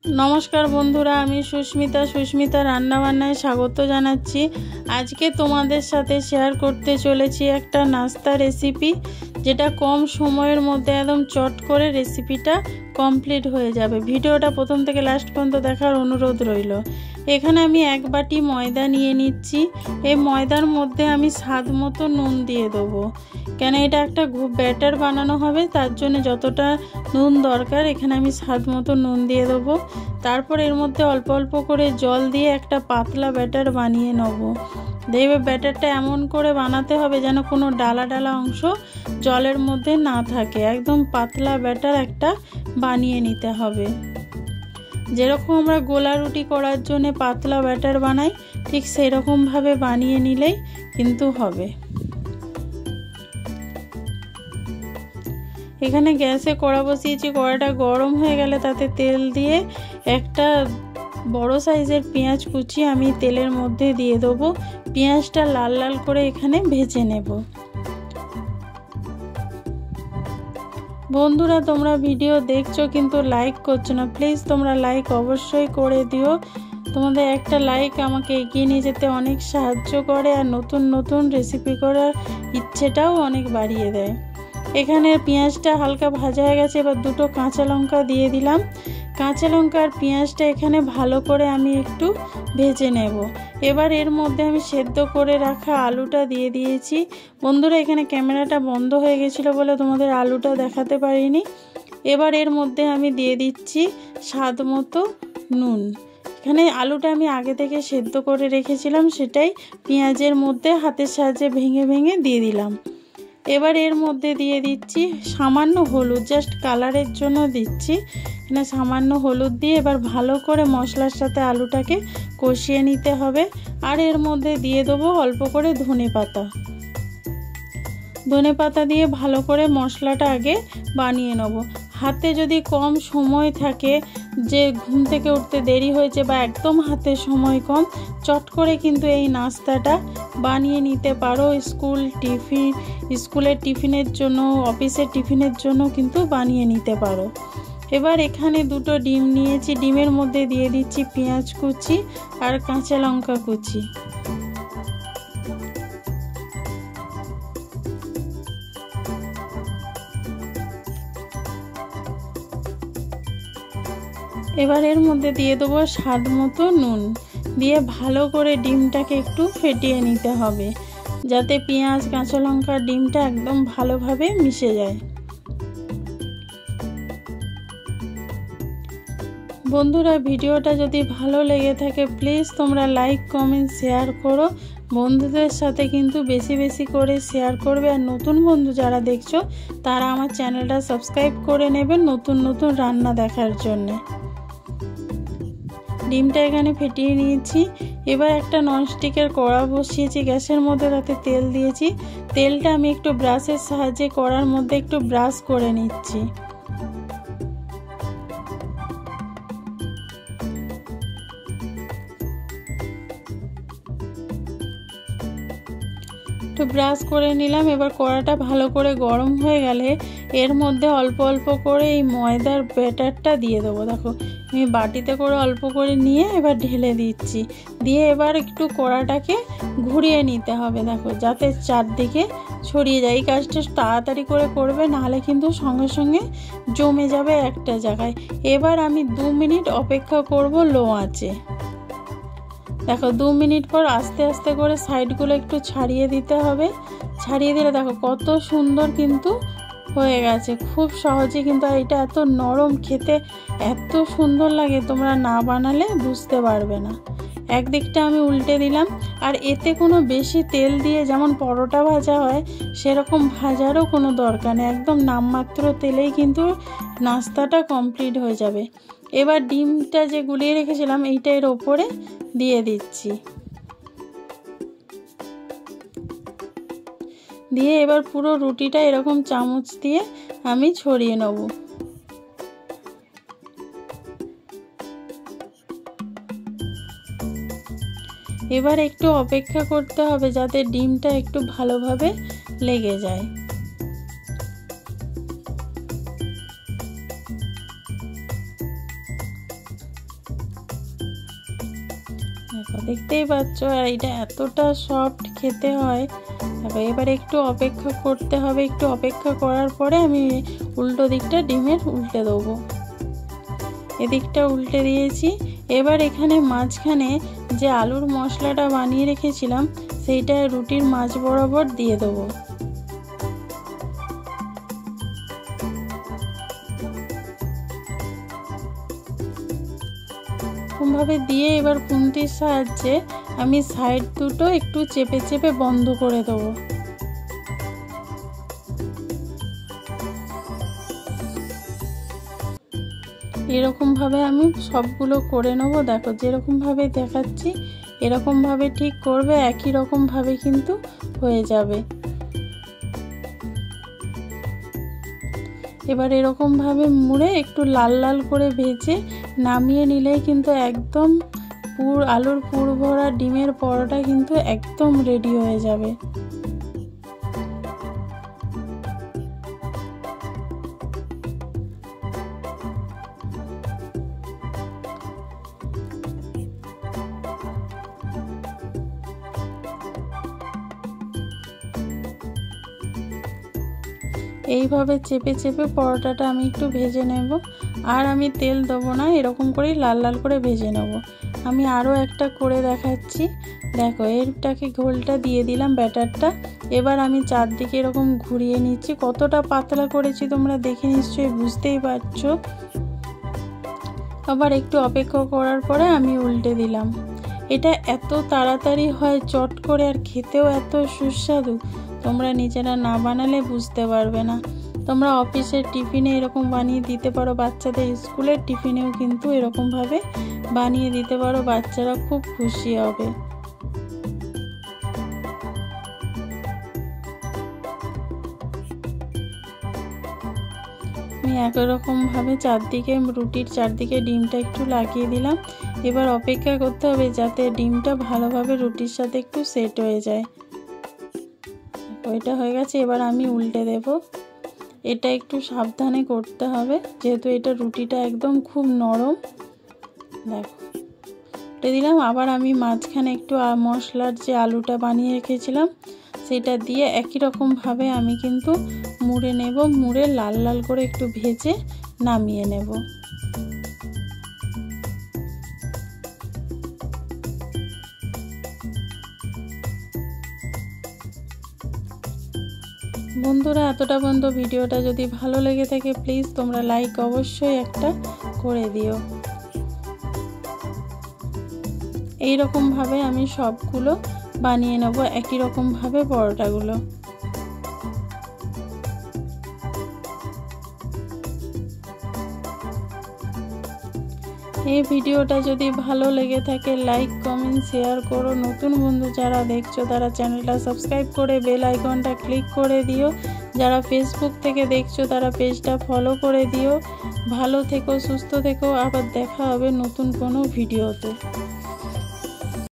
नमस्कार बंधुरा आमी सुष्मिता रान्ना बान्नाय स्वागत जानाच्छि। आज के तोमादेर साथे शेयर करते चलेछि एकटा नास्ता रेसिपि जेटा कम समयेर मध्ये एकदम चट करे रेसिपिटा कमप्लीट हो जाबे। भिडियोटा प्रथम थेके लास्ट पर्यन्त देखार अनुरोध रइल। एखाने आमी एक बाटी मयदा निये निচ্ছি। এই ময়দার মধ্যে আমি স্বাদ মতো নুন দিয়ে দেবো, কেন এটা একটা ব্যাটার বানানো হবে, তার জন্য যতটা নুন দরকার এখানে আমি স্বাদ মতো নুন দিয়ে দেবো। তারপর এর মধ্যে অল্প অল্প করে জল দিয়ে একটা পাতলা ব্যাটার বানিয়ে নেব। দেখবে ব্যাটারটা এমন করে বানাতে হবে যেন কোনো ডালা ডালা অংশ জলের মধ্যে না থাকে, একদম পাতলা ব্যাটার একটা বানিয়ে নিতে হবে। যেরকম আমরা গোলা রুটি করার জন্য পাতলা ব্যাটার বানাই ঠিক সেই রকম ভাবে বানিয়ে নিলেই কিন্তু হবে। এখানে গ্যাসে কড়া বসিয়েছি, কড়াটা গরম হয়ে গেলে তাতে তেল দিয়ে একটা বড় সাইজের পেঁয়াজ কুচি আমি তেলের মধ্যে দিয়ে দেবো। পেঁয়াজটা লাল লাল করে এখানে ভেজে নেব। বন্ধুরা তোমরা ভিডিও দেখছো কিন্তু লাইক করছো না, প্লিজ তোমরা লাইক অবশ্যই করে দিও। তোমাদের একটা লাইক আমাকে এগিয়ে নিয়ে যেতে অনেক সাহায্য করে আর নতুন নতুন রেসিপি করার ইচ্ছেটাও অনেক বাড়িয়ে দেয়। এখানে পেঁয়াজটা হালকা ভাজা হয়ে গেছে, এবার দুটো কাঁচা লঙ্কা দিয়ে দিলাম। কাঁচা লঙ্কা আর পেঁয়াজটা এখানে ভালো করে আমি একটু ভেজে নেব। এবার এর মধ্যে আমি সেদ্ধ করে রাখা আলুটা দিয়ে দিয়েছি। বন্ধুরা এখানে ক্যামেরাটা বন্ধ হয়ে গেছিলো বলে তোমাদের আলুটা দেখাতে পারিনি। এবার এর মধ্যে আমি দিয়ে দিচ্ছি স্বাদ মতো নুন। এখানে আলুটা আমি আগে থেকে সেদ্ধ করে রেখেছিলাম, সেটাই পেঁয়াজের মধ্যে হাতের সাহায্যে ভেঙে ভেঙে দিয়ে দিলাম। এবার এর মধ্যে দিয়ে দিচ্ছি সামান্য হলুদ, জাস্ট কালারের জন্য দিচ্ছি। এখানে সামান্য হলুদ দিয়ে এবার ভালো করে মশলার সাথে আলুটাকে কষিয়ে নিতে হবে। আর এর মধ্যে দিয়ে দেবো অল্প করে ধনে পাতা দিয়ে ভালো করে মশলাটা আগে বানিয়ে নেব। হাতে যদি কম সময় থাকে, যে ঘুম থেকে উঠতে দেরি হয়েছে বা একদম হাতে সময় কম, চট করে কিন্তু এই নাস্তাটা বানিয়ে নিতে পারো। স্কুলের টিফিনের জন্য, অফিসের টিফিনের জন্য কিন্তু বানিয়ে নিতে পারো। এবার এখানে দুটো ডিম নিয়েছি, ডিমের মধ্যে দিয়ে দিচ্ছি পেঁয়াজ কুচি আর কাঁচা লঙ্কা কুচি। এবার এর মধ্যে দিয়ে দেবো স্বাদ মতো নুন, দিয়ে ভালো করে ডিমটাকে একটু ফেটিয়ে নিতে হবে যাতে পেঁয়াজ কাঁচা লঙ্কা ডিমটা একদম ভালোভাবে মিশে যায়। বন্ধুরা ভিডিওটা যদি ভালো লেগে থাকে প্লিজ তোমরা লাইক কমেন্ট শেয়ার করো। বন্ধুদের সাথে কিন্তু বেশি বেশি করে শেয়ার করবে। আর নতুন বন্ধু যারা দেখছো তারা আমার চ্যানেলটা সাবস্ক্রাইব করে নেবে নতুন নতুন রান্না দেখার জন্য। ডিমটা এখানে ফেটিয়ে নিয়েছি। এবার একটা ননস্টিকের কড়া বসিয়েছি গ্যাসের মধ্যে, তাতে তেল দিয়েছি। তেলটা আমি একটু ব্রাশের সাহায্যে কড়ার মধ্যে একটু ব্রাশ করে নিচ্ছি। একটু ব্রাশ করে নিলাম। এবার কড়াটা ভালো করে গরম হয়ে গেলে এর মধ্যে অল্প অল্প করে এই ময়দার ব্যাটারটা দিয়ে দেবো। দেখো আমি বাটিতে করে অল্প করে নিয়ে এবার ঢেলে দিচ্ছি। দিয়ে এবার একটু কড়াটাকে ঘুরিয়ে নিতে হবে, দেখো যাতে চারদিকে ছড়িয়ে যায়। এই কাজটা তাড়াতাড়ি করে করবে, নাহলে কিন্তু সঙ্গে সঙ্গে জমে যাবে একটা জায়গায়। এবার আমি 2 মিনিট অপেক্ষা করব লো আঁচে। দেখো 2 মিনিট পর আস্তে আস্তে করে সাইডগুলো একটু ছাড়িয়ে দিতে হবে। ছাড়িয়ে দিলে দেখো কত সুন্দর কিন্তু হয়ে গেছে, খুব সহজে কিন্তু। আর এটা এত নরম, খেতে এত সুন্দর লাগে, তোমরা না বানালে বুঝতে পারবে না। একদিকটা আমি উল্টে দিলাম। আর এতে কোনো বেশি তেল দিয়ে যেমন পরোটা ভাজা হয় সেরকম ভাজারও কোনো দরকার নেই, একদম নামমাত্র তেলেই কিন্তু নাস্তাটা কমপ্লিট হয়ে যাবে। এবার ডিমটা যে গুলিয়ে রেখেছিলাম এইটা এর ওপরে দিয়ে দিচ্ছি। দিয়ে এবার পুরো রুটিটা এরকম চামচ দিয়ে আমি ছড়িয়ে নেব। এবার একটু অপেক্ষা করতে হবে যাতে ডিমটা একটু ভালোভাবে লেগে যায়। দেখো দেখতেই পাচ্ছ, আর এটা এতটা সফট খেতে হয়। দেখো এবার একটু অপেক্ষা করতে হবে, একটু অপেক্ষা করার পরে আমি উল্টো দিকটা ডিমের উল্টে দেবো। এদিকটা উল্টে দিয়েছি। এবার এখানে মাঝখানে যে আলুর মশলাটা বানিয়ে রেখেছিলাম সেইটা রুটির মাঝ বরাবর দিয়ে দেবো। এরকমভাবে দিয়ে এবার খুন্তির সাহায্যে আমি সাইড দুটো একটু চেপে চেপে বন্ধ করে দেবো। এরকমভাবে আমি সবগুলো করে নেব। দেখো যেরকমভাবে দেখাচ্ছি এরকমভাবে ঠিক করবে, একই রকমভাবে কিন্তু হয়ে যাবে। এবার এরকমভাবে মুড়ে একটু লাল লাল করে ভেজে নামিয়ে নিলেই কিন্তু একদম আলুর পুর ভরা ডিমের পরোটা কিন্তু একদম রেডি হয়ে যাবে। এইভাবে চেপে চেপে পরোটাটা আমি একটু ভেজে নেব, আর আমি তেল দেবো না, এরকম করেই লাল লাল করে ভেজে নেব। আমি আরও একটা করে দেখাচ্ছি। দেখো এরটাকে ঘোলটা দিয়ে দিলাম ব্যাটারটা। এবার আমি চারদিকে এরকম ঘুরিয়ে নিচ্ছি। কতটা পাতলা করেছি তোমরা দেখে নিশ্চয়ই বুঝতেই পারছো। আবার একটু অপেক্ষা করার পরে আমি উল্টে দিলাম। এটা এত তাড়াতাড়ি হয় চট করে, আর খেতেও এত সুস্বাদু, তোমরা নিজেরা না বানালে বুঝতে পারবে না। তোমরা অফিসের টিফিনে এরকম বানিয়ে দিতে পারো, বাচ্চাদের স্কুলের টিফিনেও কিন্তু এরকমভাবে বানিয়ে দিতে পারো, বাচ্চারা খুব খুশি হবে। আমি একরকমভাবে চারদিকে রুটির চারদিকে ডিমটা একটু লাগিয়ে দিলাম। এবার অপেক্ষা করতে হবে যাতে ডিমটা ভালোভাবে রুটির সাথে একটু সেট হয়ে যায়। ওইটা হয়ে গেছে, এবার আমি উল্টে দেব। এটা একটু সাবধানে করতে হবে যেহেতু এটা রুটিটা একদম খুব নরম। দেখো উল্টে দিলাম। আবার আমি মাঝখানে একটু মশলার যে আলুটা বানিয়ে রেখেছিলাম সেটা দিয়ে একই রকমভাবে আমি কিন্তু মুড়ে নেব, মুড়ে লাল লাল করে একটু ভেজে নামিয়ে নেব। বন্ধুরা এতটা পর্যন্ত ভিডিওটা যদি ভালো লেগে থাকে প্লিজ তোমরা লাইক অবশ্যই একটা করে দিও। এই রকমভাবে আমি সবগুলো বানিয়ে নেব, একই রকমভাবে পরোটাগুলো। এই ভিডিওটা যদি ভালো লেগে থাকে লাইক কমেন্ট শেয়ার করো। নতুন বন্ধু যারা দেখছো তারা চ্যানেলটা সাবস্ক্রাইব করে বেল আইকনটা ক্লিক করে দিও। যারা ফেসবুক থেকে দেখছো তারা পেজটা ফলো করে দিও। ভালো থেকো, সুস্থ থেকো, আবার দেখা হবে নতুন কোনো ভিডিওতে।